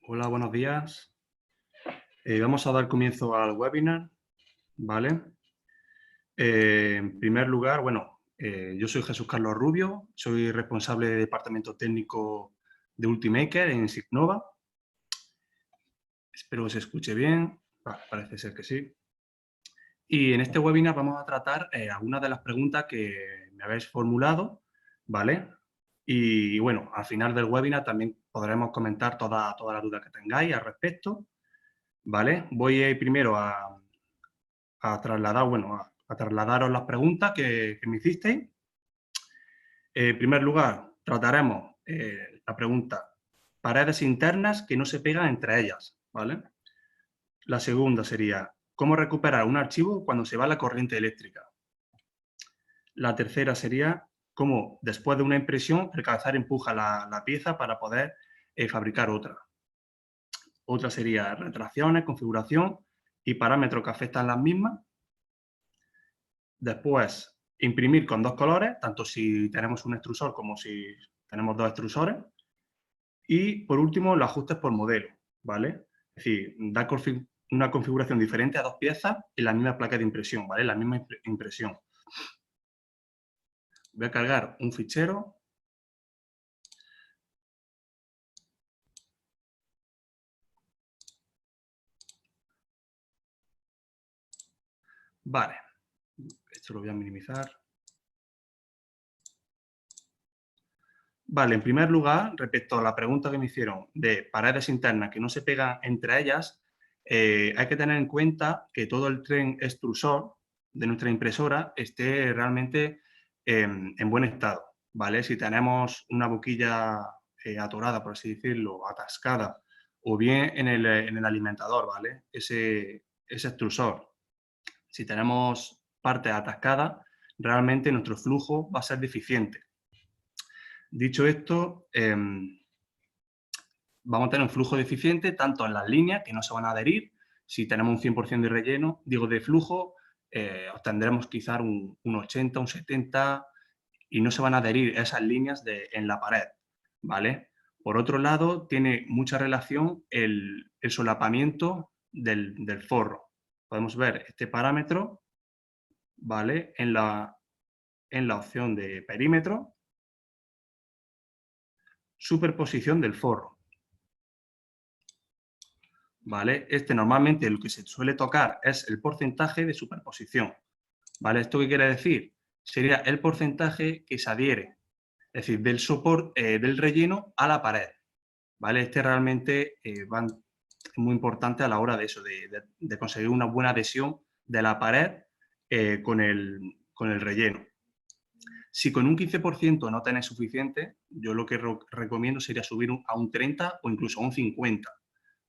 Hola, buenos días. Vamos a dar comienzo al webinar, ¿vale? En primer lugar, yo soy Jesús Carlos Rubio, soy responsable de departamento técnico de Ultimaker en Signova. Espero que se escuche bien. Parece ser que sí. Y en este webinar vamos a tratar algunas de las preguntas que me habéis formulado, ¿vale? Y bueno, al final del webinar también podremos comentar todas las dudas que tengáis al respecto, ¿vale? Voy a ir primero a trasladar, a trasladaros las preguntas que me hicisteis. En primer lugar, trataremos la pregunta paredes internas que no se pegan entre ellas, ¿vale? La segunda sería, ¿cómo recuperar un archivo cuando se va la corriente eléctrica? La tercera sería, ¿cómo después de una impresión el calzar empuja la pieza para poder fabricar otra? Otra sería retracciones, configuración y parámetros que afectan las mismas. Después, imprimir con dos colores, tanto si tenemos un extrusor como si tenemos dos extrusores. Y, por último, los ajustes por modelo, ¿vale? Es decir, dar una configuración diferente a dos piezas en la misma placa de impresión, ¿vale? La misma impresión. Voy a cargar un fichero. Vale. Esto lo voy a minimizar. Vale, en primer lugar, respecto a la pregunta que me hicieron de paredes internas que no se pegan entre ellas, hay que tener en cuenta que todo el tren extrusor de nuestra impresora esté realmente en buen estado, ¿vale? Si tenemos una boquilla atorada, por así decirlo, atascada, o bien en el alimentador, ¿vale? Ese extrusor. Si tenemos partes atascadas, realmente nuestro flujo va a ser deficiente. Dicho esto, vamos a tener un flujo deficiente tanto en las líneas, que no se van a adherir. Si tenemos un 100% de relleno, digo de flujo, obtendremos quizás un 80, un 70 y no se van a adherir esas líneas en la pared, ¿vale? Por otro lado, tiene mucha relación el solapamiento del forro. Podemos ver este parámetro, ¿vale? En la opción de perímetro, superposición del forro. ¿Vale? Normalmente lo que se suele tocar es el porcentaje de superposición, ¿vale? ¿Esto qué quiere decir? Sería el porcentaje que se adhiere, es decir, del soporte, del relleno a la pared, ¿vale? Realmente es muy importante a la hora de eso, de conseguir una buena adhesión de la pared con el relleno. Si con un 15% no tenés suficiente, yo lo que recomiendo sería subir a un 30 o incluso a un 50%.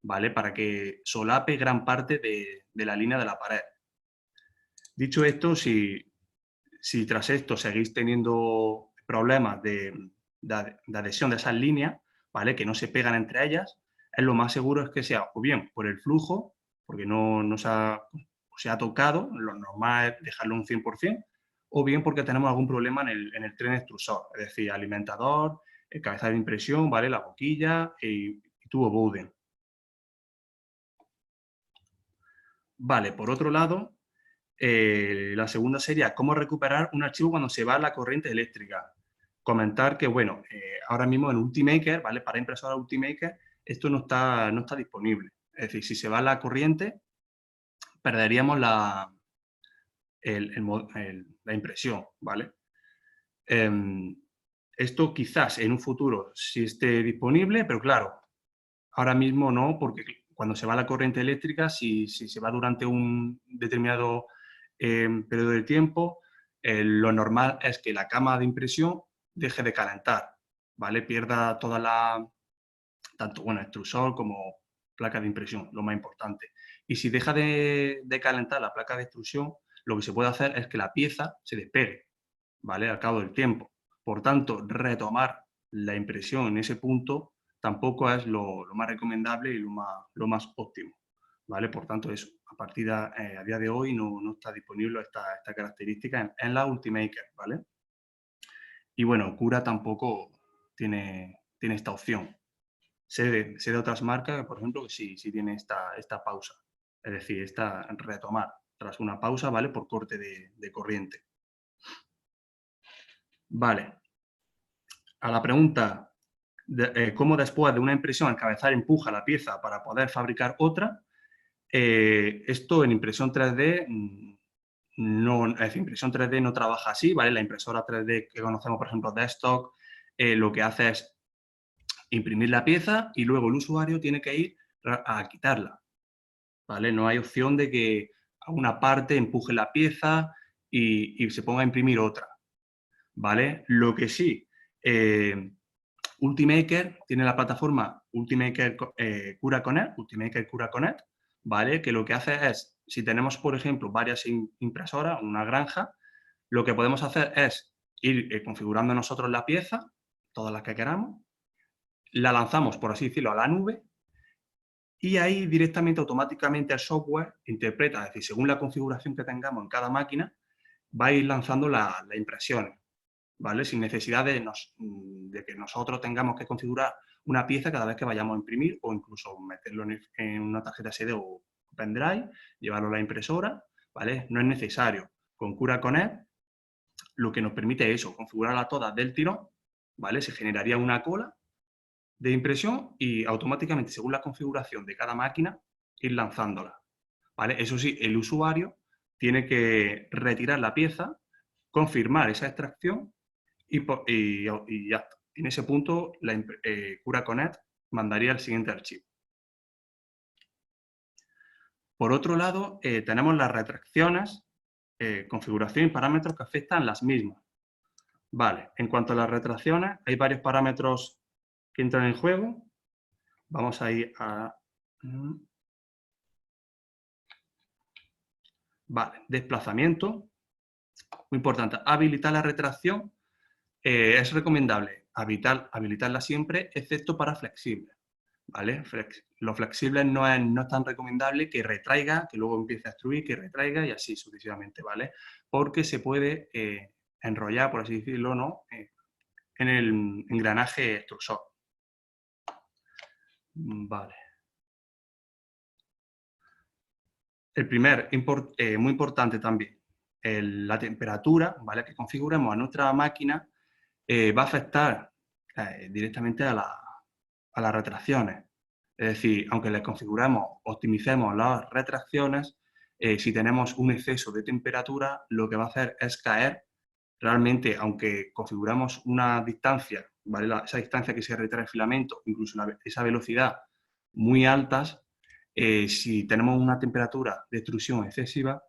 ¿Vale? Para que solape gran parte de la línea de la pared. Dicho esto, si tras esto seguís teniendo problemas de adhesión de esas líneas, ¿vale? Que no se pegan entre ellas, lo más seguro es que sea o bien por el flujo, porque no se ha tocado, lo normal es dejarlo un 100%, o bien porque tenemos algún problema en el tren extrusor, es decir, alimentador, el cabezal de impresión, ¿vale? La boquilla y tubo Bowden. Vale, por otro lado, la segunda sería cómo recuperar un archivo cuando se va la corriente eléctrica. Comentar que, bueno, ahora mismo en Ultimaker, ¿vale? Para impresora Ultimaker, esto no está disponible. Es decir, si se va la corriente, perderíamos la impresión, ¿vale? Esto quizás en un futuro sí esté disponible, pero claro, ahora mismo no, porque cuando se va la corriente eléctrica, si se va durante un determinado periodo de tiempo, lo normal es que la cama de impresión deje de calentar, ¿vale? Pierda tanto extrusor como placa de impresión, lo más importante. Y si deja de calentar la placa de extrusión, lo que se puede hacer es que la pieza se despegue, ¿vale? Al cabo del tiempo. Por tanto, retomar la impresión en ese punto tampoco es lo más recomendable y lo más óptimo, ¿vale? Por tanto, eso, a día de hoy no está disponible esta característica en la Ultimaker, ¿vale? Y bueno, Cura tampoco tiene esta opción. sé de otras marcas, por ejemplo, que sí tiene esta pausa. Es decir, esta retomar tras una pausa, ¿vale? Por corte de corriente. Vale. A la pregunta de cómo después de una impresión el cabezal empuja la pieza para poder fabricar otra, esto en impresión 3D no, es decir, impresión 3D no trabaja así, ¿vale? La impresora 3D que conocemos, por ejemplo, de stock, lo que hace es imprimir la pieza y luego el usuario tiene que ir a quitarla, ¿vale? No hay opción de que a una parte empuje la pieza y se ponga a imprimir otra, ¿vale? Lo que sí, Ultimaker tiene la plataforma Ultimaker Cura Connect, ¿vale? Que lo que hace es, si tenemos, por ejemplo, varias impresoras, una granja, lo que podemos hacer es ir configurando nosotros la pieza, todas las que queramos, la lanzamos, por así decirlo, a la nube y ahí directamente, automáticamente el software interpreta, es decir, según la configuración que tengamos en cada máquina, va a ir lanzando las impresiones, ¿vale? Sin necesidad de que nosotros tengamos que configurar una pieza cada vez que vayamos a imprimir o incluso meterlo en una tarjeta SD o pendrive, llevarlo a la impresora, ¿vale? No es necesario. Con Cura Connect lo que nos permite es eso, configurarla todas del tirón, ¿vale? Se generaría una cola de impresión y automáticamente, según la configuración de cada máquina, ir lanzándola, ¿vale? Eso sí, el usuario tiene que retirar la pieza, confirmar esa extracción y ya está. En ese punto, Cura Connect mandaría el siguiente archivo. Por otro lado, tenemos las retracciones, configuración y parámetros que afectan las mismas. Vale, en cuanto a las retracciones, hay varios parámetros que entran en juego. Vamos a ir a... Vale, desplazamiento. Muy importante, habilitar la retracción. Es recomendable habilitarla siempre, excepto para flexibles, ¿vale? Lo flexible no es tan recomendable que retraiga, que luego empiece a extruir, que retraiga y así sucesivamente, ¿vale? Porque se puede enrollar, por así decirlo, ¿no? En el engranaje extrusor. Vale. El primer, muy importante también, la temperatura, ¿vale? Que configuremos a nuestra máquina va a afectar directamente a las retracciones. Es decir, aunque le configuremos, optimicemos las retracciones, si tenemos un exceso de temperatura, lo que va a hacer es caer realmente, aunque configuramos una distancia, ¿vale? Esa distancia que se retrae el filamento, incluso esa velocidad muy altas, si tenemos una temperatura de extrusión excesiva,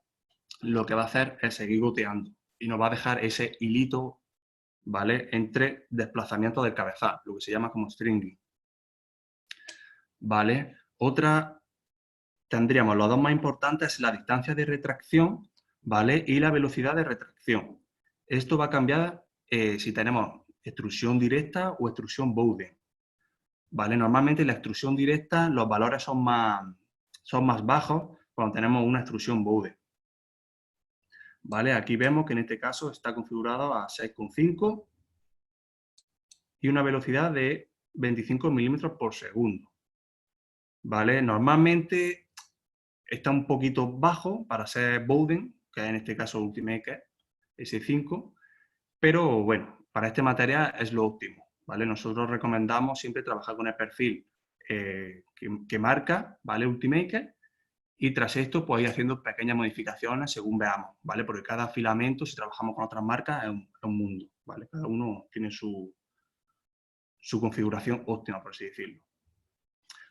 lo que va a hacer es seguir goteando y nos va a dejar ese hilito, ¿vale? Entre desplazamiento del cabezal, lo que se llama como stringing, ¿vale? Otra, tendríamos los dos más importantes, la distancia de retracción, ¿vale? Y la velocidad de retracción. Esto va a cambiar si tenemos extrusión directa o extrusión Bowden, ¿vale? Normalmente la extrusión directa, los valores son más bajos cuando tenemos una extrusión Bowden, ¿vale? Aquí vemos que en este caso está configurado a 6,5 y una velocidad de 25 milímetros por segundo, ¿vale? Normalmente está un poquito bajo para ser Bowden, que en este caso Ultimaker S5, pero bueno, para este material es lo óptimo, ¿vale? Nosotros recomendamos siempre trabajar con el perfil que marca, ¿vale? Ultimaker, y tras esto pues ir haciendo pequeñas modificaciones según veamos, ¿vale? Porque cada filamento, si trabajamos con otras marcas, es un mundo, ¿vale? Cada uno tiene su configuración óptima, por así decirlo.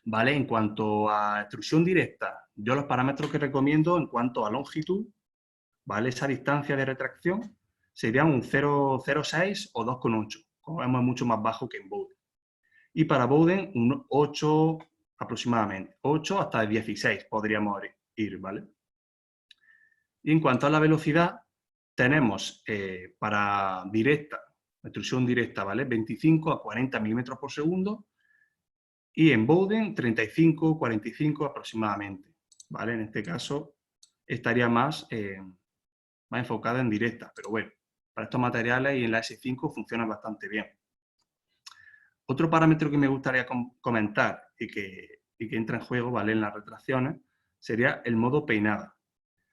¿Vale? En cuanto a extrusión directa, yo los parámetros que recomiendo en cuanto a longitud, ¿vale? Esa distancia de retracción sería un 0,06 o 2,8, como vemos es mucho más bajo que en Bowden. Y para Bowden un 8 aproximadamente, 8 hasta 16 podríamos ir, ¿vale? Y en cuanto a la velocidad, tenemos para directa, extrusión directa, ¿vale? 25 a 40 milímetros por segundo, y en Bowden 35, 45 aproximadamente, ¿vale? En este caso estaría más enfocada en directa, pero bueno, para estos materiales y en la S5 funciona bastante bien. Otro parámetro que me gustaría comentar y que entra en juego, ¿vale?, en las retracciones, sería el modo peinada,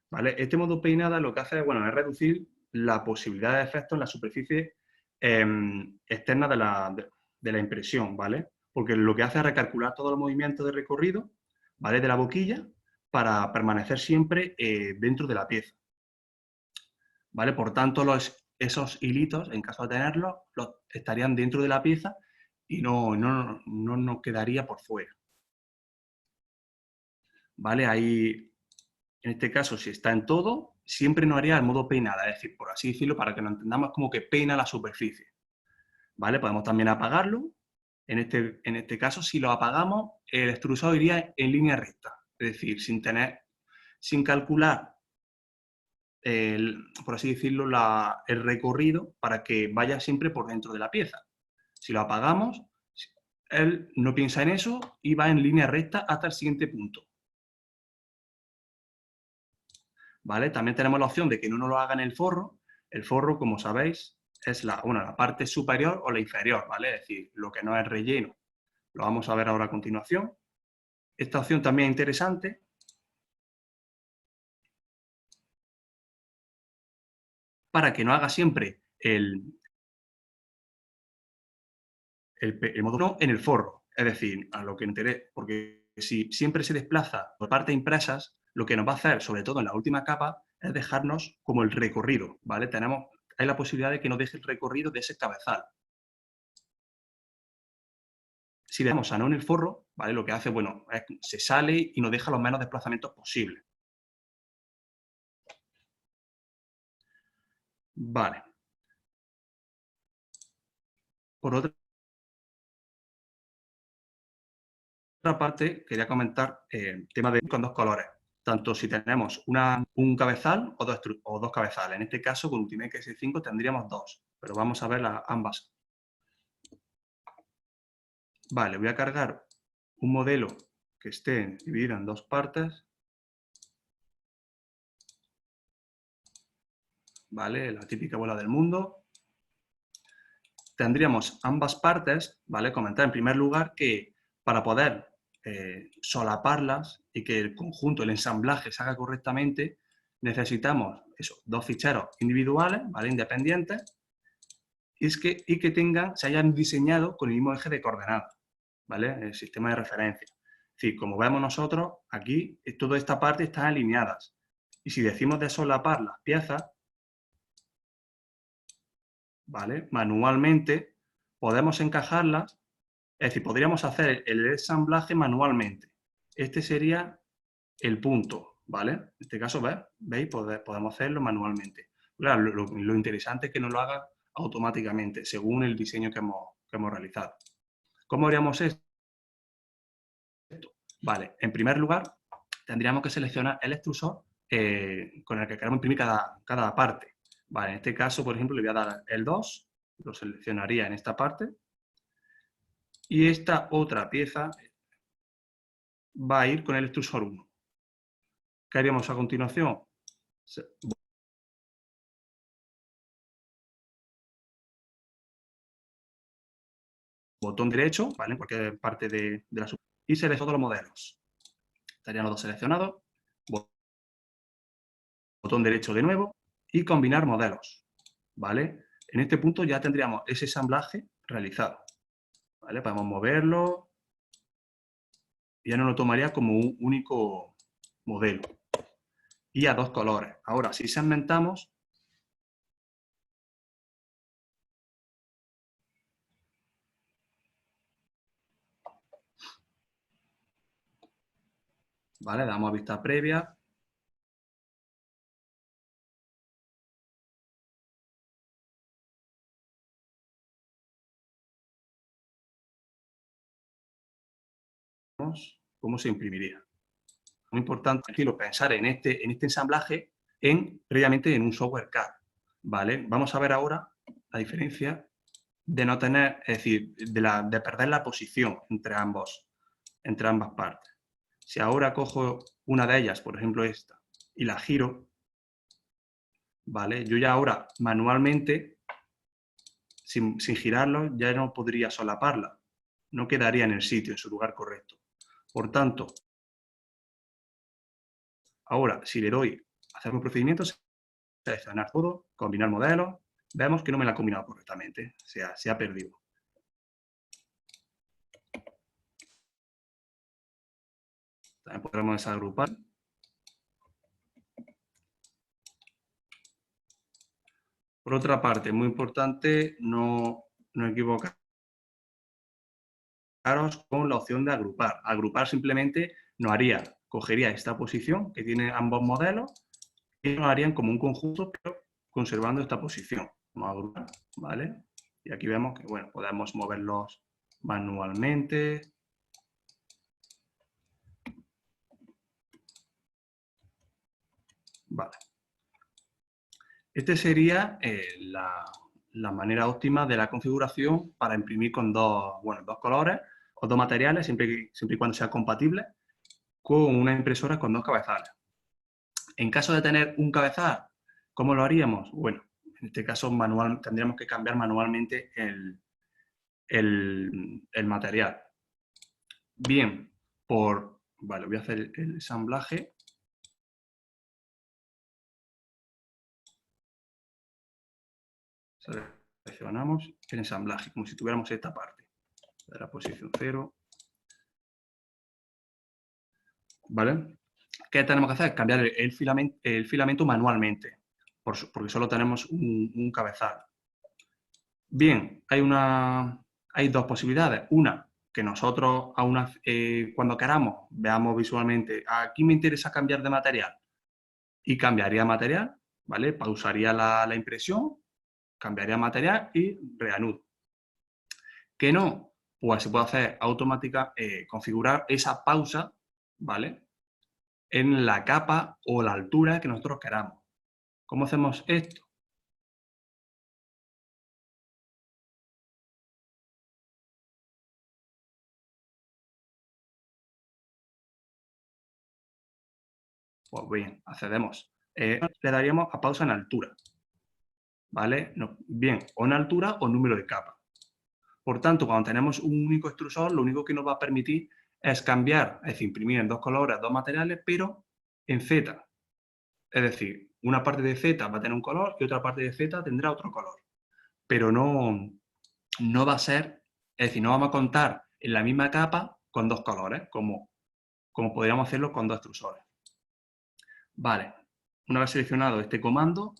¿vale? Este modo peinada lo que hace es, bueno, es reducir la posibilidad de efectos en la superficie externa de la impresión, ¿vale? Porque lo que hace es recalcular todos los movimientos de recorrido, ¿vale?, de la boquilla para permanecer siempre dentro de la pieza, ¿vale? Por tanto, esos hilitos, en caso de tenerlos, estarían dentro de la pieza y no nos quedaría por fuera, ¿vale? Ahí, en este caso, si está en todo, siempre nos haría el modo peinada, es decir, por así decirlo, para que lo entendamos como que peina la superficie, ¿vale? Podemos también apagarlo. En este caso, si lo apagamos, el extrusor iría en línea recta, es decir, sin calcular, por así decirlo, el recorrido para que vaya siempre por dentro de la pieza. Si lo apagamos, él no piensa en eso y va en línea recta hasta el siguiente punto, ¿vale? También tenemos la opción de que no nos lo haga en el forro. El forro, como sabéis, es la parte superior o la inferior, ¿vale? Es decir, lo que no es relleno. Lo vamos a ver ahora a continuación. Esta opción también es interesante para que no haga siempre el módulo en el forro. Es decir, a lo que interesa, porque si siempre se desplaza por partes impresas, lo que nos va a hacer, sobre todo en la última capa, es dejarnos como el recorrido, ¿vale? Hay la posibilidad de que nos deje el recorrido de ese cabezal. Si dejamos a no en el forro, ¿vale?, lo que hace, bueno, es que se sale y nos deja los menos desplazamientos posibles. Vale. Por otra parte, quería comentar el tema de con dos colores. Tanto si tenemos un cabezal o dos cabezales. En este caso, con Ultimate S5 tendríamos dos, pero vamos a ver ambas. Vale, voy a cargar un modelo que esté dividido en dos partes. ¿Vale? La típica bola del mundo. Tendríamos ambas partes, ¿vale? Comentar en primer lugar que para poder solaparlas y que el conjunto, el ensamblaje se haga correctamente, necesitamos dos ficheros individuales, ¿vale?, independientes, y que se hayan diseñado con el mismo eje de coordenadas, ¿vale?, el sistema de referencia. Es decir, como vemos nosotros, aquí toda esta parte están alineadas. Y si decimos de solapar las piezas, ¿vale?, manualmente podemos encajarlas. Es decir, podríamos hacer el ensamblaje manualmente. Este sería el punto, ¿vale? En este caso, ¿veis? Podemos hacerlo manualmente. Claro, lo interesante es que nos lo haga automáticamente, según el diseño que hemos realizado. ¿Cómo haríamos esto? Vale, en primer lugar, tendríamos que seleccionar el extrusor con el que queremos imprimir cada parte. Vale, en este caso, por ejemplo, le voy a dar el 2, lo seleccionaría en esta parte, y esta otra pieza va a ir con el extrusor 1. ¿Qué haríamos a continuación? Botón derecho, ¿vale?, en cualquier parte de la superficie, y selecciono todos los modelos. Estarían los dos seleccionados. Botón derecho de nuevo y combinar modelos, ¿vale? En este punto ya tendríamos ese ensamblaje realizado, ¿vale? Podemos moverlo y ya no lo tomaría como un único modelo. Y a dos colores. Ahora, si segmentamos, ¿vale? Damos a vista previa. Cómo se imprimiría. Muy importante aquí pensar en este ensamblaje previamente en un software CAD, ¿vale? Vamos a ver ahora la diferencia de no tener, es decir, de perder la posición entre ambas partes. Si ahora cojo una de ellas, por ejemplo esta, y la giro, ¿vale? Yo ya ahora manualmente, sin girarlo, ya no podría solaparla. no quedaría en el sitio, en su lugar correcto. Por tanto, ahora, si le doy a hacer un procedimiento, seleccionar todo, combinar modelos, vemos que no me la ha combinado correctamente, o sea, se ha perdido. También podremos desagrupar. Por otra parte, muy importante, no equivocaros con la opción de agrupar. Agrupar simplemente nos haría, cogería esta posición que tiene ambos modelos y nos harían como un conjunto, pero conservando esta posición. Vamos a agrupar, ¿vale? Y aquí vemos que, bueno, podemos moverlos manualmente. Vale. Esta sería la manera óptima de la configuración para imprimir con dos colores o dos materiales, siempre y cuando sea compatible, con una impresora con dos cabezales. En caso de tener un cabezal, ¿cómo lo haríamos? Bueno, en este caso tendríamos que cambiar manualmente el material. Bien, vale, voy a hacer el ensamblaje. Seleccionamos el ensamblaje, como si tuviéramos esta parte de la posición 0. ¿Vale? ¿Qué tenemos que hacer? Cambiar el filamento manualmente, porque solo tenemos un cabezal. Bien, hay dos posibilidades. Una, que nosotros cuando queramos veamos visualmente, aquí me interesa cambiar de material, y cambiaría material, ¿vale? Pausaría la impresión, cambiaría material y reanudo. Que no, pues se puede hacer automática, configurar esa pausa, ¿vale? En la capa o la altura que nosotros queramos. ¿Cómo hacemos esto? Pues bien, accedemos. Le daríamos a pausa en altura, ¿vale? No, bien, o en altura o número de capa. Por tanto, cuando tenemos un único extrusor, lo único que nos va a permitir es cambiar, es decir, imprimir en dos colores, dos materiales, pero en Z. Es decir, una parte de Z va a tener un color y otra parte de Z tendrá otro color. Pero no va a ser, es decir, no vamos a contar en la misma capa con dos colores, como podríamos hacerlo con dos extrusores. Vale, una vez seleccionado este comando,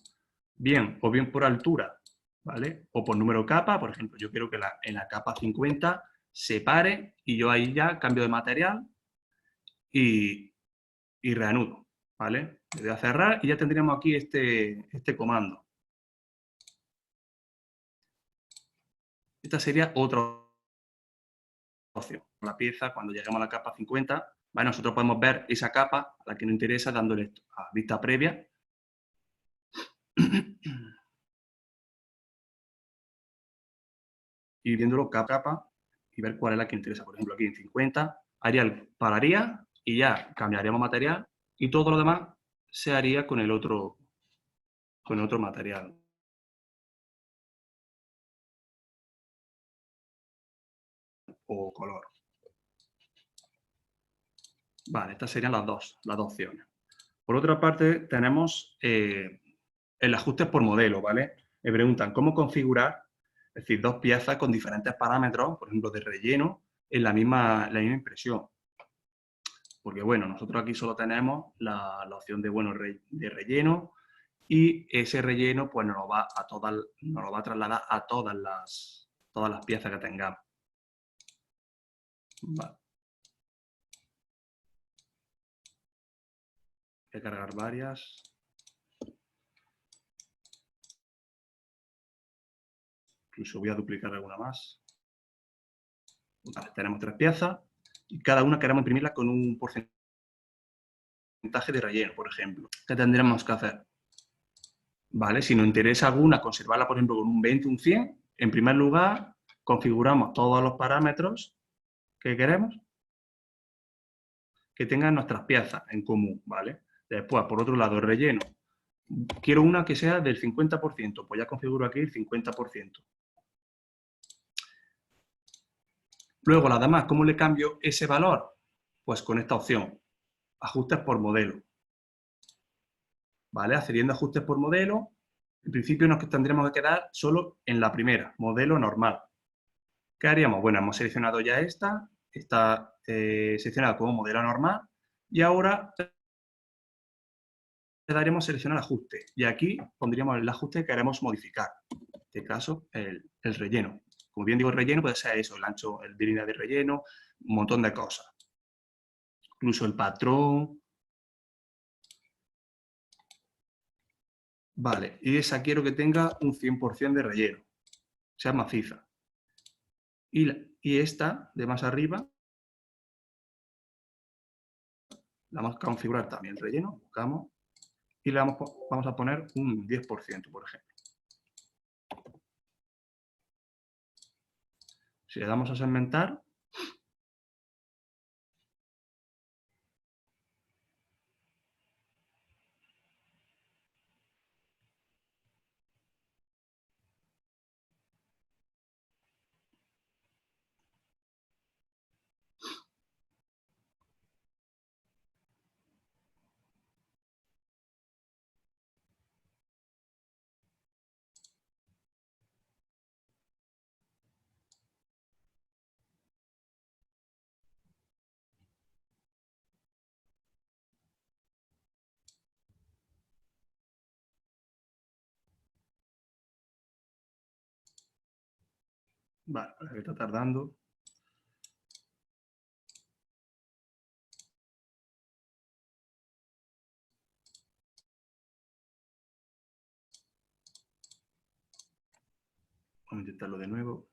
bien, o bien por altura, ¿vale? O por número de capa, por ejemplo, yo quiero que en la capa 50 se pare y yo ahí ya cambio de material y reanudo, ¿vale? Le doy a cerrar y ya tendríamos aquí este comando. Esta sería otra opción. La pieza, cuando lleguemos a la capa 50, ¿vale? Nosotros podemos ver esa capa a la que nos interesa dándole a vista previa. Y viéndolo capa a capa y ver cuál es la que interesa. Por ejemplo, aquí en 50, pararía y ya cambiaríamos material y todo lo demás se haría con el otro material. O color. Vale, estas serían las dos opciones. Por otra parte, tenemos el ajuste por modelo, ¿vale? Me preguntan cómo configurar, es decir, dos piezas con diferentes parámetros, por ejemplo, de relleno, en la misma impresión. Porque, bueno, nosotros aquí solo tenemos la opción de relleno y ese relleno pues nos lo va a trasladar a todas las piezas que tengamos. Vale. Voy a cargar varias. Incluso voy a duplicar alguna más. Vale, tenemos 3 piezas y cada una queremos imprimirla con un porcentaje de relleno, por ejemplo. ¿Qué tendremos que hacer? Vale, si nos interesa alguna, conservarla, por ejemplo, con un 20 o un 100, en primer lugar, configuramos todos los parámetros que queremos que tengan nuestras piezas en común, ¿vale? Después, por otro lado, el relleno. Quiero una que sea del 50%, pues ya configuro aquí el 50%. Luego, las demás, ¿cómo le cambio ese valor? Pues con esta opción, ajustes por modelo. ¿Vale? Accediendo a ajustes por modelo, en principio nos tendremos que quedar solo en la primera, modelo normal. ¿Qué haríamos? Bueno, hemos seleccionado ya esta, está seleccionada como modelo normal, y ahora le daremos seleccionar ajuste, y aquí pondríamos el ajuste que queremos modificar, en este caso el relleno. Como bien digo, el relleno puede ser eso, el ancho, el de línea de relleno, un montón de cosas. Incluso el patrón. Vale, y esa quiero que tenga un 100% de relleno, sea maciza. Y esta, de más arriba, la vamos a configurar también el relleno, buscamos, y le vamos a poner un 10%, por ejemplo. Si le damos a segmentar, vale, que está tardando. Vamos a intentarlo de nuevo.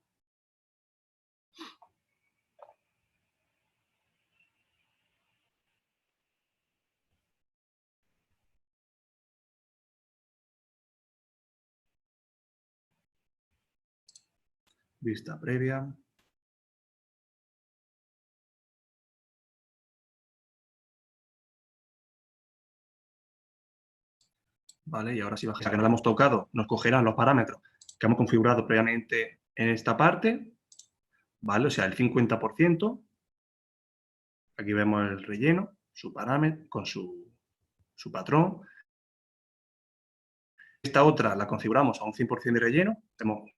Vista previa. Vale, y ahora si bajamos, que no la hemos tocado, nos cogerán los parámetros que hemos configurado previamente en esta parte, ¿vale? O sea, el 50%. Aquí vemos el relleno, su parámetro, con su patrón. Esta otra la configuramos a un 100% de relleno. Vemos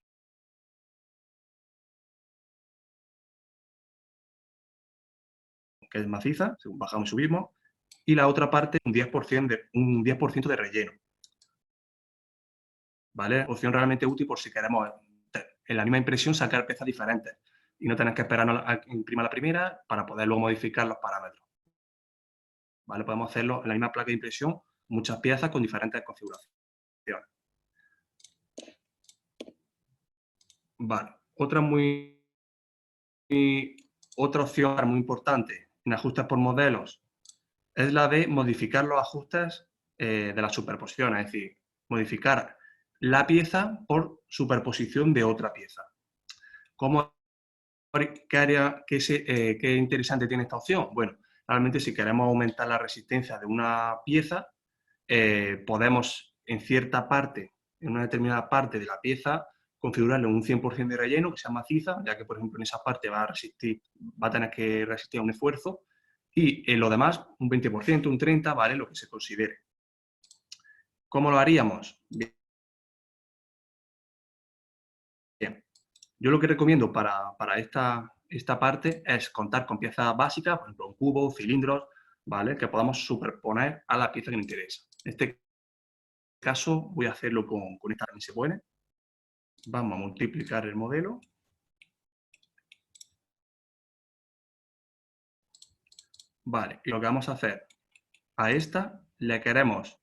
que es maciza, según bajamos y subimos. Y la otra parte, un 10% de relleno. ¿Vale? Opción realmente útil por si queremos en la misma impresión sacar piezas diferentes y no tener que esperar a que imprima la primera para poder luego modificar los parámetros. ¿Vale? Podemos hacerlo en la misma placa de impresión, muchas piezas con diferentes configuraciones. Vale. Otra opción muy importante en ajustes por modelos es la de modificar los ajustes de la superposición, es decir, modificar la pieza por superposición de otra pieza. ¿Qué interesante tiene esta opción? Bueno, realmente si queremos aumentar la resistencia de una pieza, podemos en cierta parte, en una determinada parte de la pieza, configurarle un 100% de relleno que sea maciza, ya que por ejemplo en esa parte va a tener que resistir a un esfuerzo, y en lo demás un 20%, un 30%, vale, lo que se considere. ¿Cómo lo haríamos? Bien. Yo lo que recomiendo para esta parte es contar con piezas básicas, por ejemplo, un cubo, cilindros, ¿vale? Que podamos superponer a la pieza que nos interesa. En este caso voy a hacerlo con esta también se puede. Vamos a multiplicar el modelo. Vale, y lo que vamos a hacer, a esta le queremos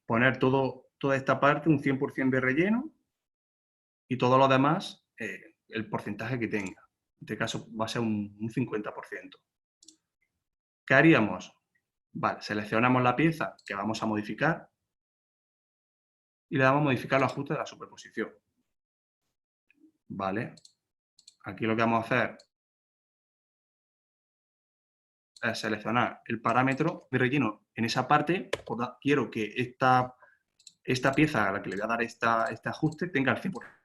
poner toda esta parte, un 100% de relleno, y todo lo demás, el porcentaje que tenga. En este caso va a ser un 50%. ¿Qué haríamos? Vale, seleccionamos la pieza que vamos a modificar y le damos a modificar los ajustes de la superposición. Vale, aquí lo que vamos a hacer es seleccionar el parámetro de relleno en esa parte. Quiero que esta pieza a la que le voy a dar este ajuste tenga el 100%.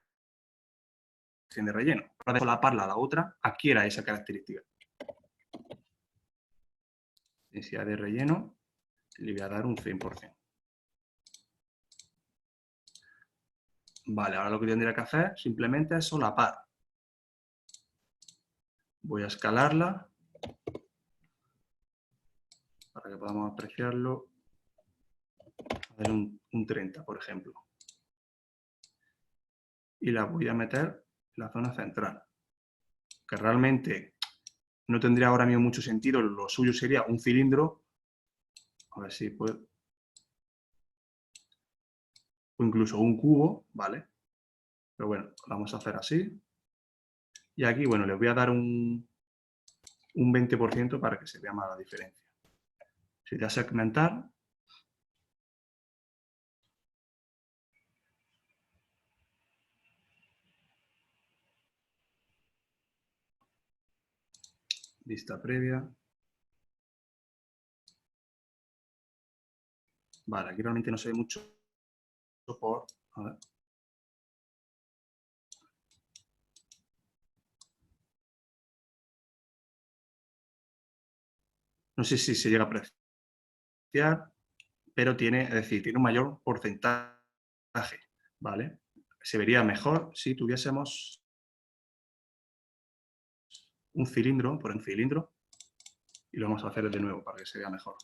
de relleno. Para de solaparla a la otra, adquiera esa característica. Densidad de relleno, le voy a dar un 100%. Vale, ahora lo que tendría que hacer simplemente es solapar. Voy a escalarla para que podamos apreciarlo. A ver, un 30, por ejemplo. Y la voy a meter en la zona central. Que realmente no tendría ahora mismo mucho sentido. Lo suyo sería un cilindro. A ver si puedo. O incluso un cubo, ¿vale? Pero bueno, lo vamos a hacer así. Y aquí, bueno, les voy a dar un 20% para que se vea más la diferencia. Si te das a segmentar, vista previa. Vale, aquí realmente no se ve mucho por... A ver. No sé si se llega a apreciar, pero tiene, es decir, tiene un mayor porcentaje, ¿vale? Se vería mejor si tuviésemos un cilindro, por un cilindro, y lo vamos a hacer de nuevo para que se vea mejor.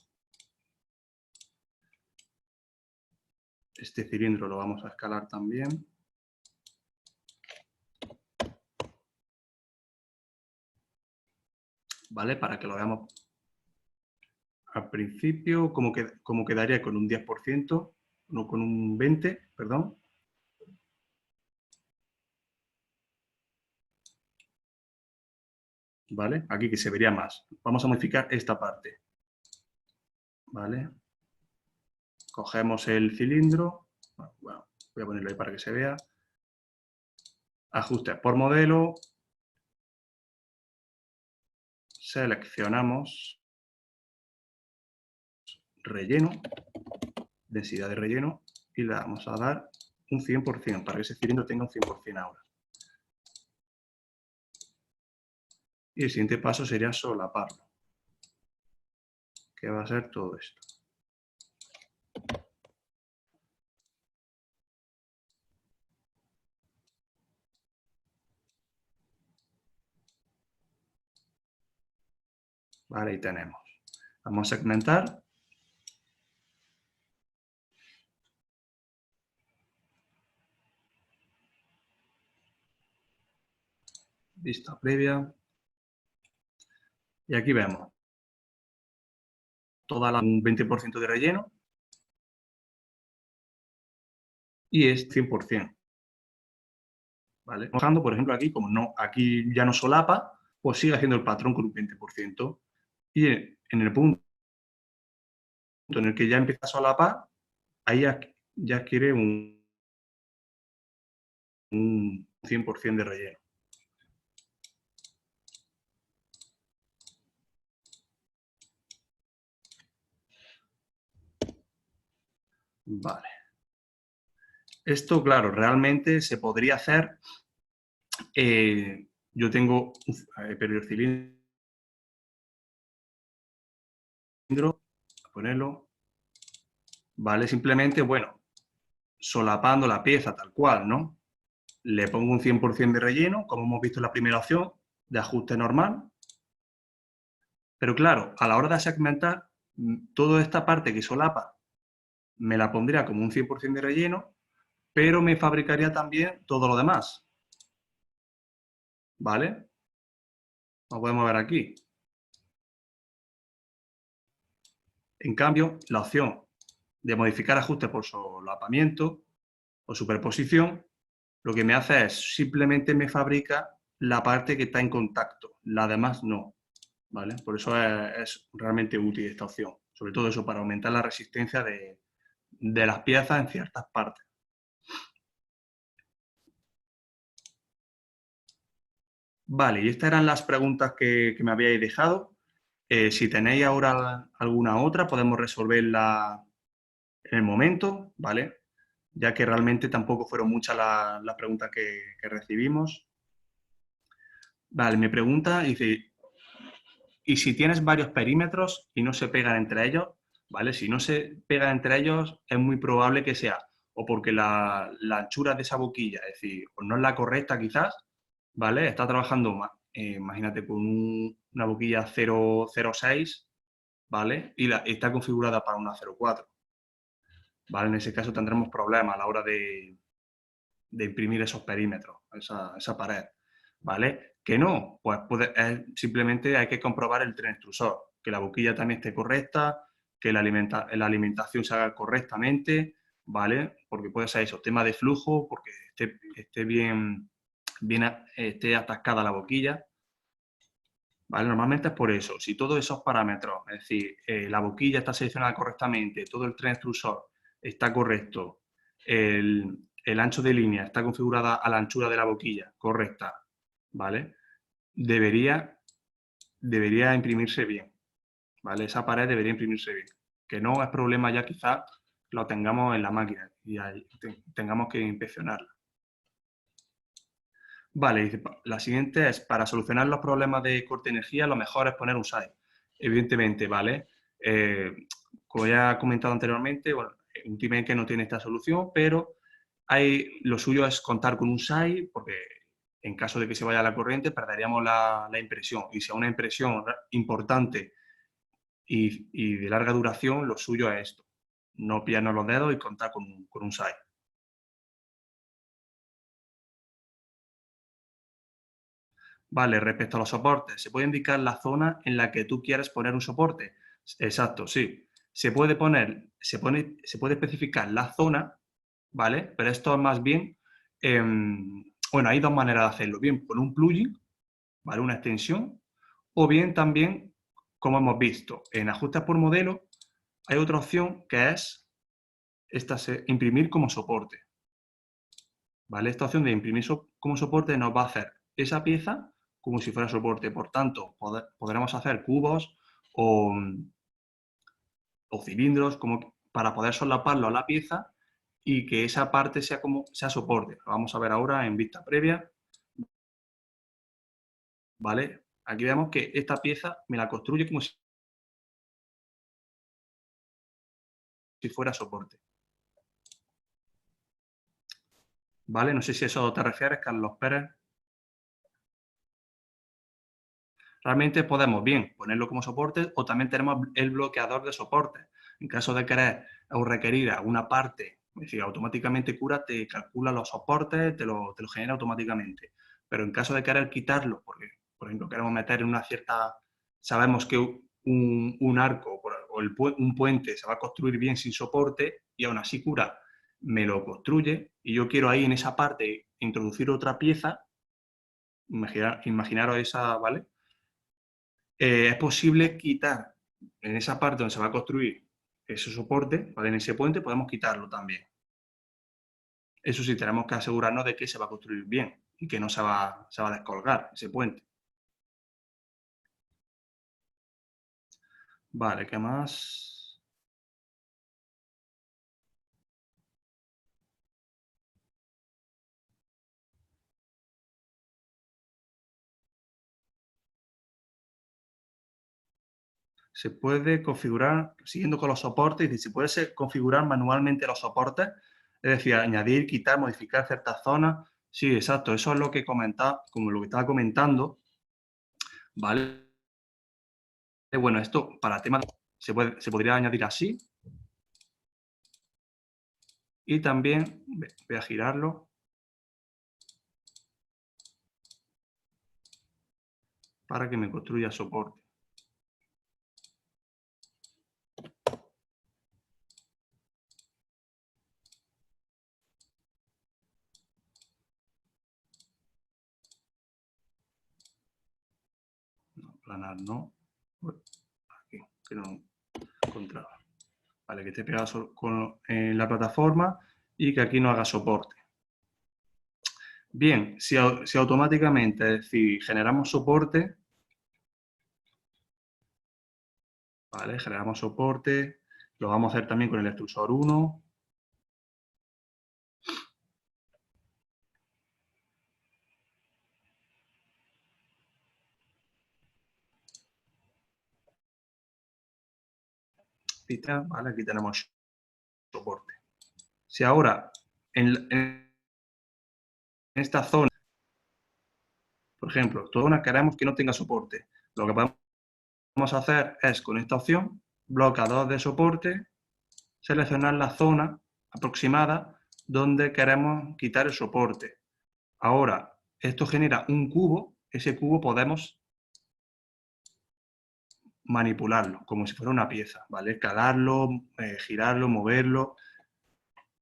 Este cilindro lo vamos a escalar también. ¿Vale? Para que lo veamos al principio, como quedaría con un 10%, no con un 20%, perdón. ¿Vale? Aquí que se vería más. Vamos a modificar esta parte. ¿Vale? Cogemos el cilindro. Bueno, voy a ponerlo ahí para que se vea. Ajustes por modelo. Seleccionamos relleno, densidad de relleno, y le vamos a dar un 100% para que ese cilindro tenga un 100% ahora. Y el siguiente paso sería solaparlo, que va a ser todo esto. Vale, ahí tenemos. Vamos a segmentar. Vista previa. Y aquí vemos un 20% de relleno y es 100%. ¿Vale? Mojando, por ejemplo, aquí, como no, aquí ya no solapa, pues sigue haciendo el patrón con un 20%. Y en el punto en el que ya empieza a solapar, ahí ya adquiere un 100% de relleno. Vale. Esto, claro, realmente se podría hacer. Yo tengo, pero el cilindro, a ponerlo, vale, simplemente, bueno, solapando la pieza tal cual, ¿no? Le pongo un 100% de relleno, como hemos visto en la primera opción, de ajuste normal. Pero claro, a la hora de segmentar, toda esta parte que solapa me la pondría como un 100% de relleno, pero me fabricaría también todo lo demás. ¿Vale? Lo podemos ver aquí. En cambio, la opción de modificar ajustes por solapamiento o superposición, lo que me hace es simplemente me fabrica la parte que está en contacto, la demás no. ¿Vale? Por eso es realmente útil esta opción. Sobre todo eso, para aumentar la resistencia de las piezas en ciertas partes. Vale, y estas eran las preguntas que me habíais dejado. Si tenéis ahora alguna otra, podemos resolverla en el momento, ¿vale? Ya que realmente tampoco fueron muchas las preguntas que recibimos. Vale, me pregunta, dice, ¿y si tienes varios perímetros y no se pegan entre ellos? ¿Vale? Si no se pegan entre ellos, es muy probable que sea o porque la anchura de esa boquilla, es decir, o no es la correcta quizás, ¿vale? Está trabajando, imagínate, con una boquilla 0,06, ¿vale? Y está configurada para una 0,4, ¿vale? En ese caso tendremos problemas a la hora de imprimir esos perímetros, esa pared, ¿vale? Que no, pues simplemente hay que comprobar el tren extrusor, que la boquilla también esté correcta, que la alimentación se haga correctamente, ¿vale? Porque puede ser eso, tema de flujo, porque esté bien, esté atascada la boquilla, ¿vale? Normalmente es por eso. Si todos esos parámetros, es decir, la boquilla está seleccionada correctamente, todo el tren extrusor está correcto, el ancho de línea está configurada a la anchura de la boquilla correcta, ¿vale? Debería imprimirse bien, ¿vale? Esa pared debería imprimirse bien. Que no es problema ya quizás lo tengamos en la máquina y ahí tengamos que inspeccionarla. Vale, la siguiente es, para solucionar los problemas de corte de energía, lo mejor es poner un SAI. Evidentemente, ¿vale? Como ya he comentado anteriormente, bueno, últimamente no tiene esta solución, pero lo suyo es contar con un SAI, porque en caso de que se vaya la corriente, perderíamos la impresión. Y si es una impresión importante y de larga duración, lo suyo es esto. No pillarnos los dedos y contar con un SAI. Vale, respecto a los soportes, ¿se puede indicar la zona en la que tú quieres poner un soporte? Exacto, sí. Se puede especificar la zona, ¿vale? Pero esto es más bien, bueno, hay dos maneras de hacerlo. Bien con un plugin, ¿vale? Una extensión, o bien también, como hemos visto, en ajustes por modelo, hay otra opción que es imprimir como soporte, ¿vale? Esta opción de imprimir como soporte nos va a hacer esa pieza como si fuera soporte. Por tanto, podremos hacer cubos o cilindros para poder solaparlo a la pieza y que esa parte sea soporte. Lo vamos a ver ahora en vista previa, ¿vale? Aquí vemos que esta pieza me la construye como si fuera soporte, ¿vale? No sé si a eso te refieres, Carlos Pérez. Realmente podemos bien ponerlo como soporte o también tenemos el bloqueador de soporte. En caso de querer o requerir alguna parte, es decir, automáticamente Cura te calcula los soportes, te lo genera automáticamente. Pero en caso de querer quitarlo, porque por ejemplo queremos meter en una cierta, sabemos que un arco o un puente se va a construir bien sin soporte y aún así Cura me lo construye y yo quiero ahí en esa parte introducir otra pieza, imaginaros esa, ¿vale? Es posible quitar en esa parte donde se va a construir ese soporte, ¿vale? En ese puente podemos quitarlo también. Eso sí, tenemos que asegurarnos de que se va a construir bien y que no se va a descolgar ese puente. Vale, ¿qué más? Se puede configurar, siguiendo con los soportes, y se puede configurar manualmente los soportes, es decir, añadir, quitar, modificar ciertas zonas. Sí, exacto, eso es lo que comentaba, como lo que estaba comentando, ¿vale? Bueno, esto para temas se podría añadir así y también voy a girarlo para que me construya soporte. No, planar no. Aquí, que no encontraba. Vale, que esté pegado en la plataforma y que aquí no haga soporte. Bien, si automáticamente, es decir, generamos soporte, ¿vale? Generamos soporte, lo vamos a hacer también con el extrusor 1. ¿vale? Aquí tenemos soporte. Si ahora en esta zona, por ejemplo, toda una queremos que no tenga soporte, lo que podemos hacer es con esta opción, bloqueador de soporte, seleccionar la zona aproximada donde queremos quitar el soporte. Ahora, esto genera un cubo, ese cubo podemos manipularlo como si fuera una pieza, ¿vale? Escalarlo, girarlo, moverlo.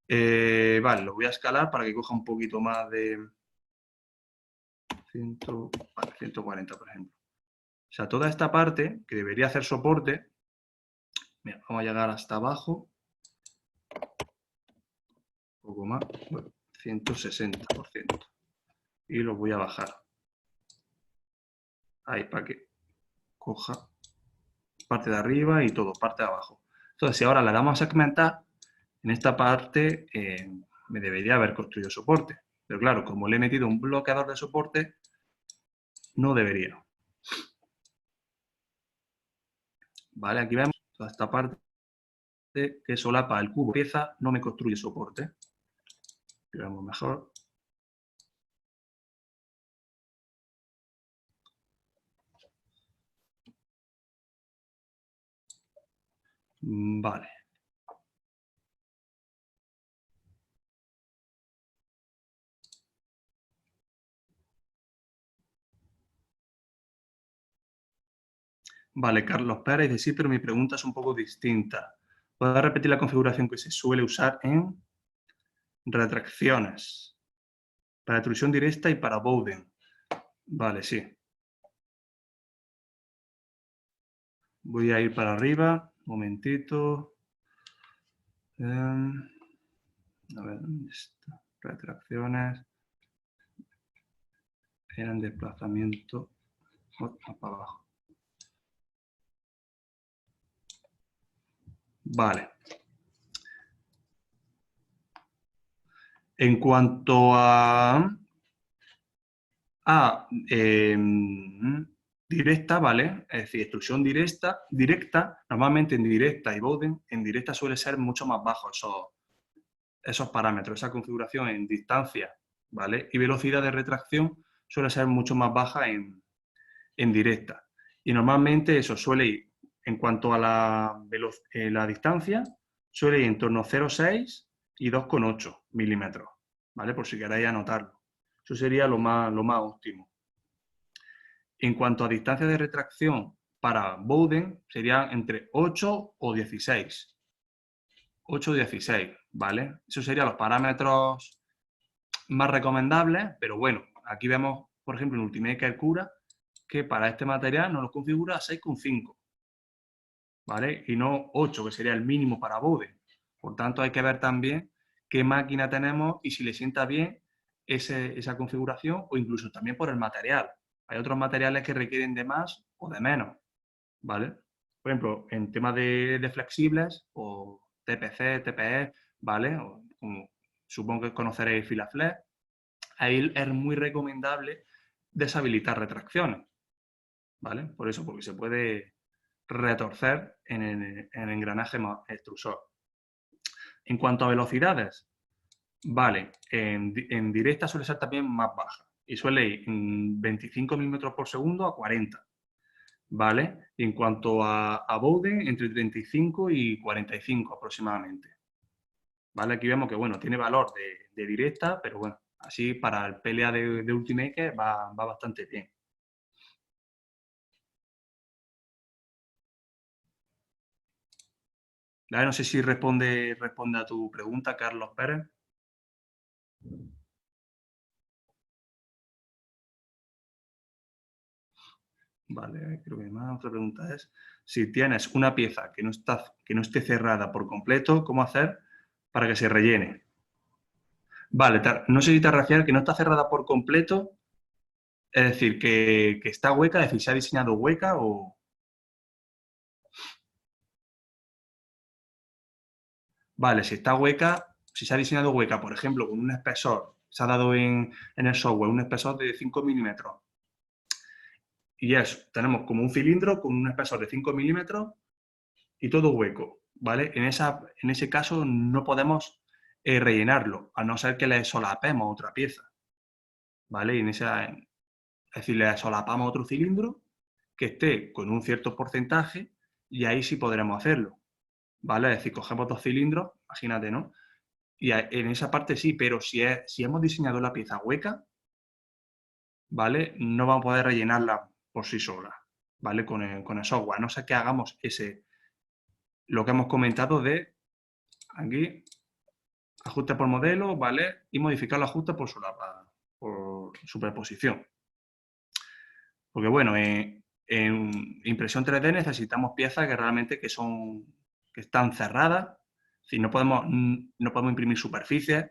Vale, lo voy a escalar para que coja un poquito más de 140, por ejemplo. O sea, toda esta parte que debería hacer soporte, mira, vamos a llegar hasta abajo, un poco más, bueno, 160%. Y lo voy a bajar. Ahí, para que coja parte de arriba y todo, parte de abajo. Entonces, si ahora le damos a segmentar, en esta parte me debería haber construido soporte. Pero claro, como le he metido un bloqueador de soporte, no debería. Vale, aquí vemos toda esta parte que solapa el cubo pieza, no me construye soporte. Veamos mejor. Vale. Vale, Carlos Pérez dice, sí, pero mi pregunta es un poco distinta. ¿Puedo repetir la configuración que se suele usar en retracciones? Para extrusión directa y para Bowden. Vale, sí. Voy a ir para arriba, un momentito. A ver, ¿dónde está? Retracciones. Eran desplazamiento para abajo. Vale. En cuanto a directa, ¿vale? Es decir, extrusión directa, normalmente en directa y Bowden, en directa suele ser mucho más bajo esos parámetros, esa configuración en distancia, ¿vale? Y velocidad de retracción suele ser mucho más baja en directa. Y normalmente eso suele ir, en cuanto a la distancia, suele ir en torno a 0,6 y 2,8 milímetros, ¿vale? Por si queréis anotarlo. Eso sería lo más óptimo. En cuanto a distancia de retracción para Bowden, sería entre 8 o 16. 8 o 16, ¿vale? Esos serían los parámetros más recomendables, pero bueno, aquí vemos, por ejemplo, en Ultimaker Cura, que para este material nos lo configura a 6,5, ¿vale? Y no 8, que sería el mínimo para Bowden. Por tanto, hay que ver también qué máquina tenemos y si le sienta bien esa configuración o incluso también por el material. Hay otros materiales que requieren de más o de menos, ¿vale? Por ejemplo, en temas de flexibles o TPC, TPE, ¿vale? O, como supongo que conoceréis Filaflex, ahí es muy recomendable deshabilitar retracciones, ¿vale? Por eso, porque se puede retorcer en el engranaje extrusor. En cuanto a velocidades, vale, en directa suele ser también más baja y suele ir en 25 milímetros por segundo a 40, ¿vale? Y en cuanto a Bowden, entre 35 y 45 aproximadamente. ¿Vale? Aquí vemos que, bueno, tiene valor de directa, pero bueno, así para el PLA de Ultimaker va bastante bien. ¿Vale? No sé si responde a tu pregunta, Carlos Pérez. Vale, creo que más. Otra pregunta es, si tienes una pieza que no esté cerrada por completo, ¿cómo hacer para que se rellene? Vale, no sé si te refieres que no está cerrada por completo, es decir, que está hueca, es decir, se ha diseñado hueca o... Vale, si está hueca, si se ha diseñado hueca, por ejemplo, con un espesor, se ha dado en el software un espesor de 5 milímetros, y tenemos como un cilindro con un espesor de 5 milímetros y todo hueco, ¿vale? En ese caso no podemos rellenarlo, a no ser que le solapemos otra pieza, ¿vale? Es decir, le solapamos otro cilindro que esté con un cierto porcentaje y ahí sí podremos hacerlo, ¿vale? Es decir, cogemos 2 cilindros, imagínate, ¿no? Y en esa parte sí, pero si hemos diseñado la pieza hueca, ¿vale? No vamos a poder rellenarla por sí sola, ¿vale? Con el software, a no ser que hagamos lo que hemos comentado de aquí, ajuste por modelo, ¿vale? Y modificar los ajustes por superposición. Porque bueno, en impresión 3D necesitamos piezas que realmente que están cerradas, es no podemos imprimir superficies,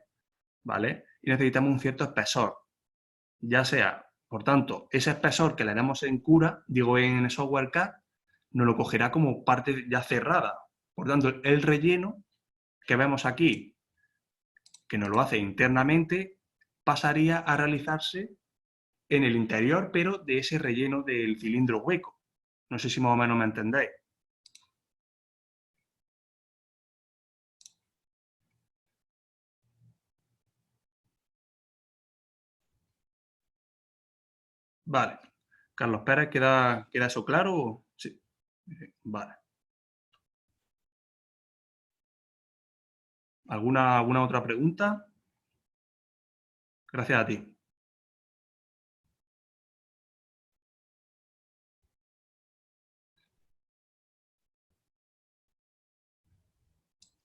¿vale? Y necesitamos un cierto espesor, ya sea, por tanto, ese espesor que le damos en Cura, digo en software CAD, nos lo cogerá como parte ya cerrada. Por tanto, el relleno que vemos aquí, que nos lo hace internamente, pasaría a realizarse en el interior, pero de ese relleno del cilindro hueco. No sé si más o menos me entendéis. Vale. Carlos Pérez, ¿queda eso claro? Sí. Vale. ¿Alguna otra pregunta? Gracias a ti.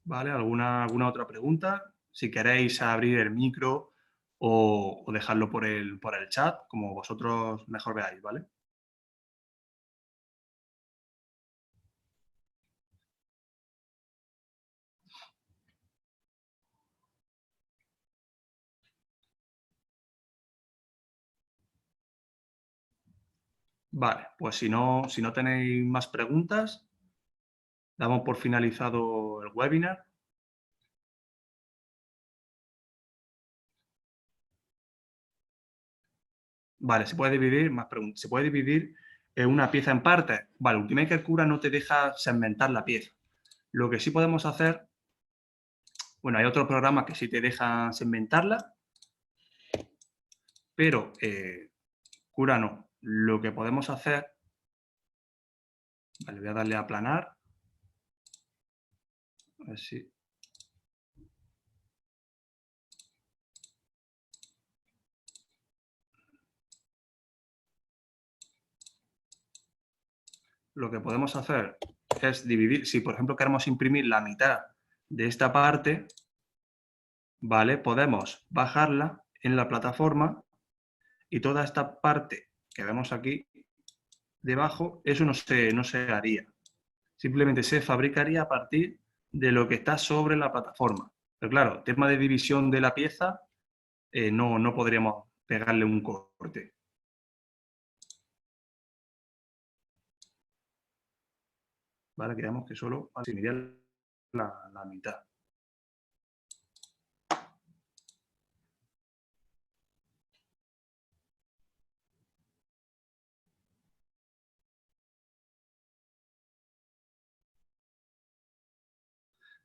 ¿Vale? ¿Alguna otra pregunta? Si queréis abrir el micro o dejarlo por el chat, como vosotros mejor veáis, ¿vale? Vale, pues si no tenéis más preguntas, damos por finalizado el webinar. Vale, se puede dividir, más preguntas, se puede dividir una pieza en partes. Vale, Ultimaker Cura no te deja segmentar la pieza. Lo que sí podemos hacer, bueno, hay otros programas que sí te dejan segmentarla, pero Cura no. Lo que podemos hacer, vale, voy a darle a aplanar, a ver si... Lo que podemos hacer es dividir, si por ejemplo queremos imprimir la mitad de esta parte, ¿vale? Podemos bajarla en la plataforma y toda esta parte que vemos aquí debajo, eso no se haría. Simplemente se fabricaría a partir de lo que está sobre la plataforma. Pero claro, tema de división de la pieza, no podríamos pegarle un corte. ¿Vale? Quedamos que solo asumiría la mitad.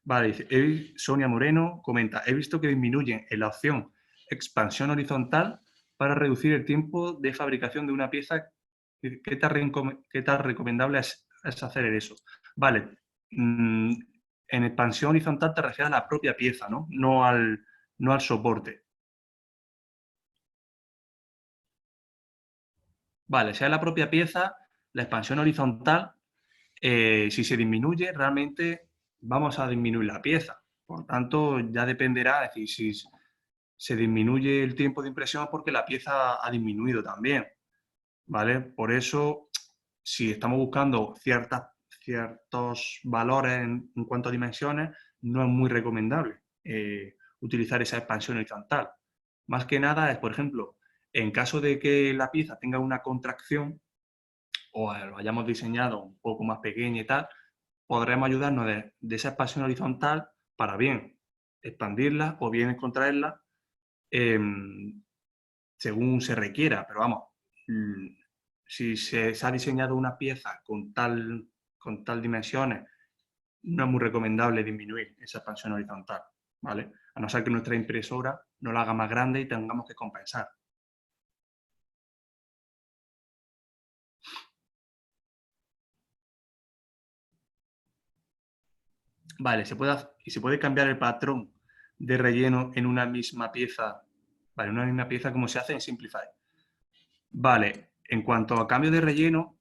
Vale, dice, Sonia Moreno comenta, he visto que disminuyen en la opción expansión horizontal para reducir el tiempo de fabricación de una pieza. ¿Qué tan recomendable es hacer eso? Vale, en expansión horizontal te refieres a la propia pieza, ¿no? No al soporte. Vale, si es la propia pieza, la expansión horizontal, si se disminuye, realmente vamos a disminuir la pieza. Por tanto, ya dependerá, es decir, si se disminuye el tiempo de impresión porque la pieza ha disminuido también, ¿vale? Por eso, si estamos buscando ciertos valores en cuanto a dimensiones, no es muy recomendable utilizar esa expansión horizontal. Más que nada es, por ejemplo, en caso de que la pieza tenga una contracción o lo hayamos diseñado un poco más pequeña y tal, podremos ayudarnos de esa expansión horizontal para bien expandirla o bien contraerla según se requiera. Pero vamos, si se ha diseñado una pieza con tal dimensiones no es muy recomendable disminuir esa expansión horizontal, ¿vale? A no ser que nuestra impresora no la haga más grande y tengamos que compensar. Vale, se puede cambiar el patrón de relleno en una misma pieza, vale, una misma pieza como se hace en Simplify. Vale, en cuanto a cambio de relleno,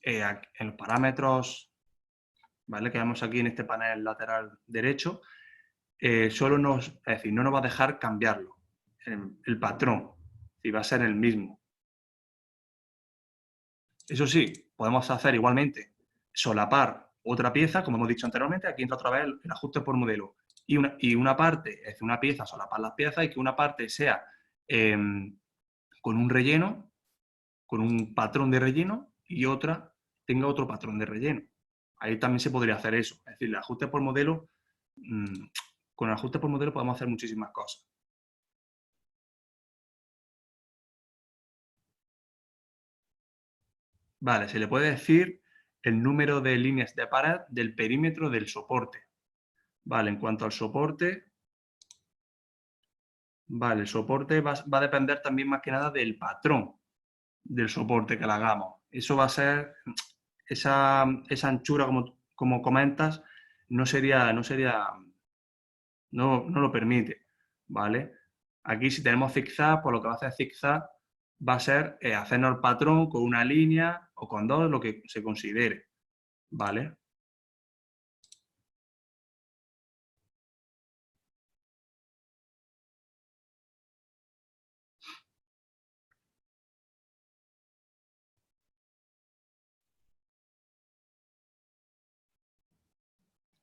en los parámetros, ¿vale? Que vemos aquí en este panel lateral derecho, es decir, no nos va a dejar cambiarlo, el patrón, y va a ser el mismo. Eso sí, podemos hacer igualmente solapar otra pieza, como hemos dicho anteriormente, aquí entra otra vez el ajuste por modelo. Y una parte, es decir, una pieza, solapar las piezas y que una parte sea con un relleno, con un patrón de relleno y otra tenga otro patrón de relleno. Ahí también se podría hacer eso. Es decir, el ajuste por modelo, con el ajuste por modelo podemos hacer muchísimas cosas. Vale, se le puede decir el número de líneas de pared del perímetro del soporte. Vale, en cuanto al soporte, vale, el soporte va a depender también más que nada del patrón del soporte que le hagamos. Eso va a ser, esa anchura, como comentas, no lo permite, ¿vale? Aquí si tenemos zigzag, pues lo que va a hacer zigzag va a ser hacernos el patrón con una línea o con dos, lo que se considere, ¿vale?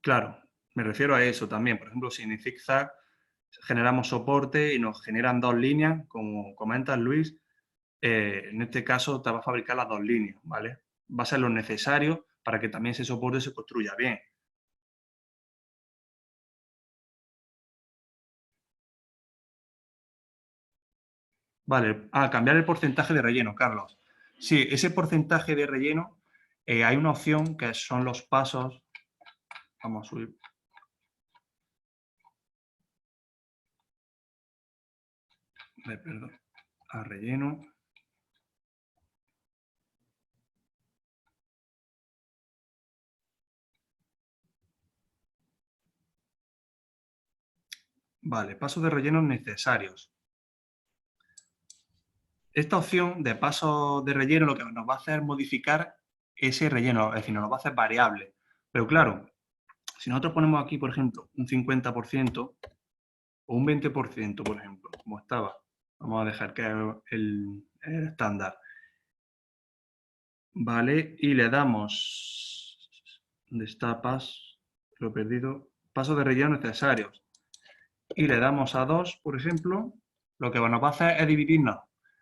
Claro, me refiero a eso también. Por ejemplo, si en zigzag generamos soporte y nos generan dos líneas, como comenta Luis, en este caso te va a fabricar las dos líneas, ¿vale? Va a ser lo necesario para que también ese soporte se construya bien. Vale, cambiar el porcentaje de relleno, Carlos. Sí, ese porcentaje de relleno, hay una opción que son los pasos. Vamos a subir. Perdón. A relleno. Vale, pasos de relleno necesarios. Esta opción de pasos de relleno lo que nos va a hacer es modificar ese relleno, es decir, nos lo va a hacer variable. Pero claro, si nosotros ponemos aquí, por ejemplo, un 50% o un 20%, por ejemplo, como estaba, vamos a dejar que el estándar, ¿vale? Y le damos, ¿dónde está Lo he perdido, pasos de relleno necesarios. Y le damos a 2, por ejemplo, lo que nos va a hacer es dividirnos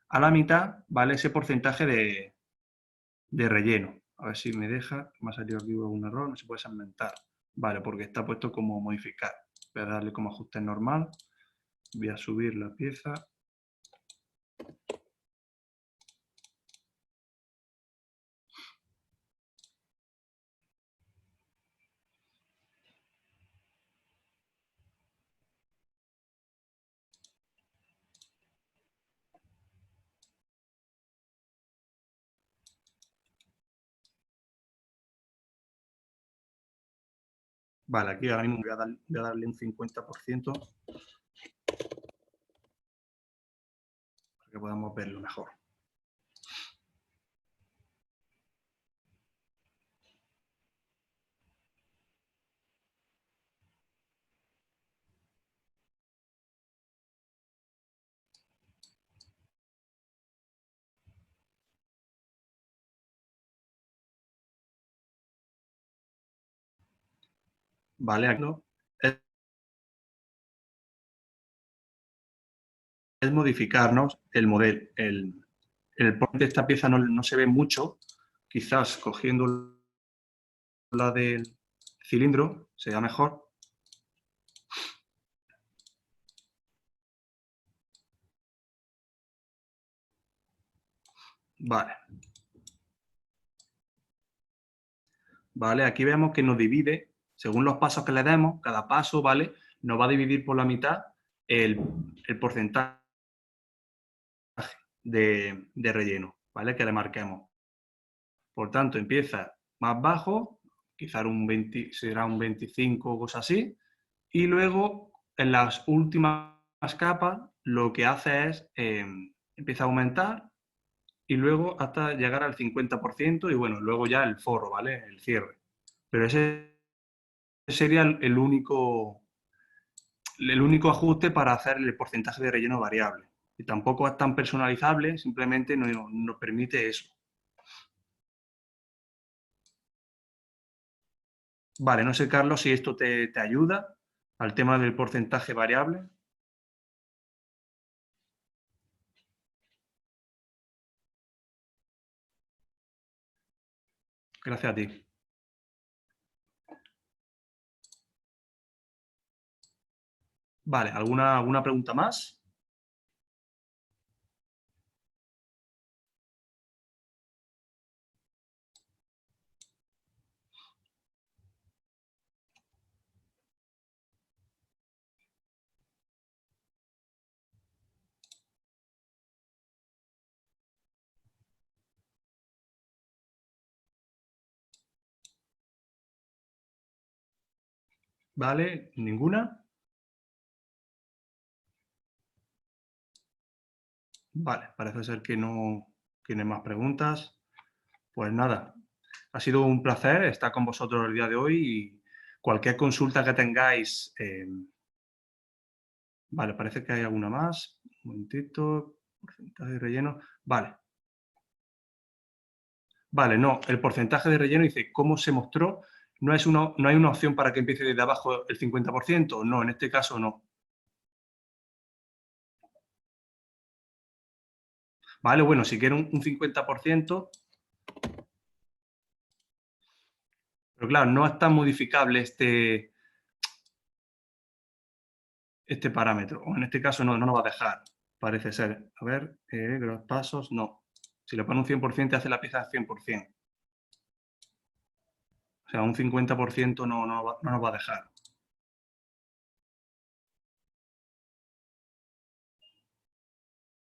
a la mitad, ¿vale? Ese porcentaje de relleno. A ver si me deja, me ha salido aquí un error, no se puede segmentar. Vale, porque está puesto como modificar. Voy a darle como ajuste normal, voy a subir la pieza. Vale, aquí ahora mismo voy a darle un 50% para que podamos verlo mejor. Vale, aquí es modificarnos el modelo. El porte de esta pieza no se ve mucho, quizás cogiendo la del cilindro sea mejor. Vale. Vale, aquí vemos que nos divide Según los pasos que le demos, cada paso, ¿vale? Nos va a dividir por la mitad el porcentaje de relleno, ¿vale? Que le marquemos. Por tanto, empieza más bajo, quizás será un 25 o cosas así, y luego en las últimas capas lo que hace es empieza a aumentar y luego hasta llegar al 50% y bueno, luego ya el forro, ¿vale? El cierre. Pero ese sería el único ajuste para hacer el porcentaje de relleno variable. Y tampoco es tan personalizable, simplemente nos permite eso. Vale, no sé, Carlos, si esto te ayuda al tema del porcentaje variable. Gracias a ti. Vale, ¿alguna pregunta más? Vale, ¿ninguna? Vale, parece ser que no tiene más preguntas. Pues nada, ha sido un placer estar con vosotros el día de hoy y cualquier consulta que tengáis. Vale, parece que hay alguna más. Un momentito, porcentaje de relleno. Vale. Vale, no, el porcentaje de relleno dice cómo se mostró. No hay una opción para que empiece desde abajo el 50%. No, en este caso no. Vale, bueno, si quiero un 50%, pero claro, no es tan modificable este parámetro. O en este caso no nos va a dejar, parece ser. A ver, los pasos, no. Si le pone un 100%, hace la pieza de 100%. O sea, un 50% no nos va a dejar.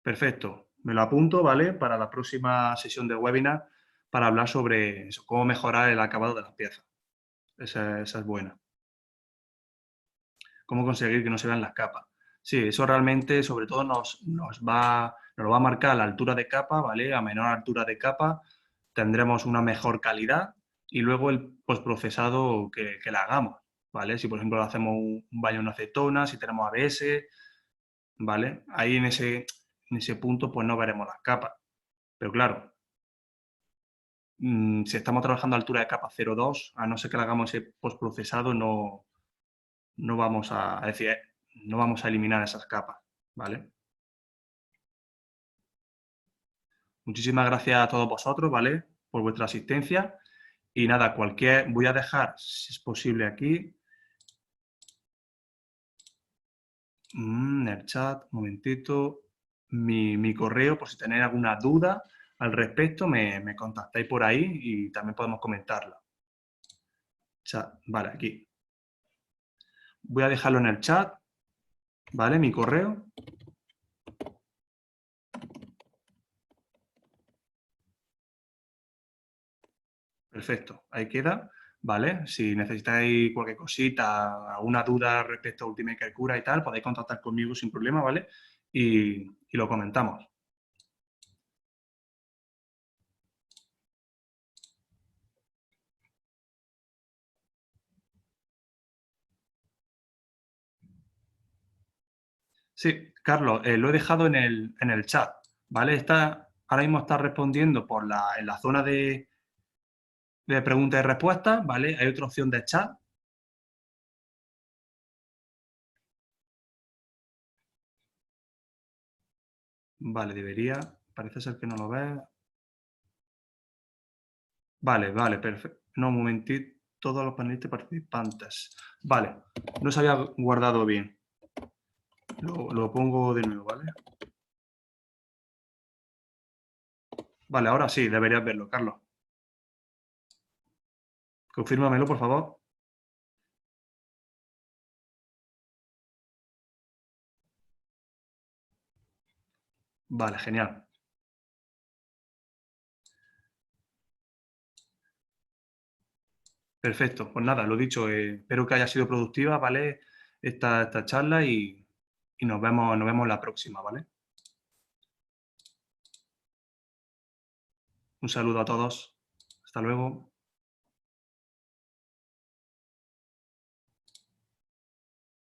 Perfecto. Me lo apunto, ¿vale? Para la próxima sesión de webinar para hablar sobre eso, cómo mejorar el acabado de las piezas. Esa es buena. Cómo conseguir que no se vean las capas. Sí, eso realmente, sobre todo, nos lo va a marcar la altura de capa, ¿vale? A menor altura de capa tendremos una mejor calidad y luego el postprocesado que le hagamos, ¿vale? Si, por ejemplo, le hacemos un baño en acetona, si tenemos ABS, ¿vale? Ahí en ese punto, pues no veremos las capas. Pero claro, si estamos trabajando a altura de capa 0,2, a no ser que le hagamos ese postprocesado, no vamos a decir, no vamos a eliminar esas capas, ¿vale? Muchísimas gracias a todos vosotros, ¿vale? Por vuestra asistencia. Y nada, voy a dejar, si es posible aquí, en el chat, un momentito, mi correo, por si tenéis alguna duda al respecto, me contactáis por ahí y también podemos comentarlo. Chat, vale, aquí. Voy a dejarlo en el chat, ¿vale? Mi correo. Perfecto, ahí queda, ¿vale? Si necesitáis cualquier cosita, alguna duda respecto a Ultimate Cura y tal, podéis contactar conmigo sin problema, ¿vale? Y lo comentamos. Sí, Carlos, lo he dejado en el chat, ¿vale? Ahora mismo está respondiendo en la zona de preguntas y respuestas, ¿vale? Hay otra opción de chat. Vale, parece ser que no lo ves. Vale, perfecto. No, un momentito, todos los panelistas participantes. Vale, no se había guardado bien. Lo pongo de nuevo, ¿vale? Vale, ahora sí, deberías verlo, Carlos. Confírmamelo, por favor. Vale, genial. Perfecto, pues nada, lo dicho, espero que haya sido productiva, ¿vale? Esta charla y nos vemos la próxima, ¿vale? Un saludo a todos. Hasta luego.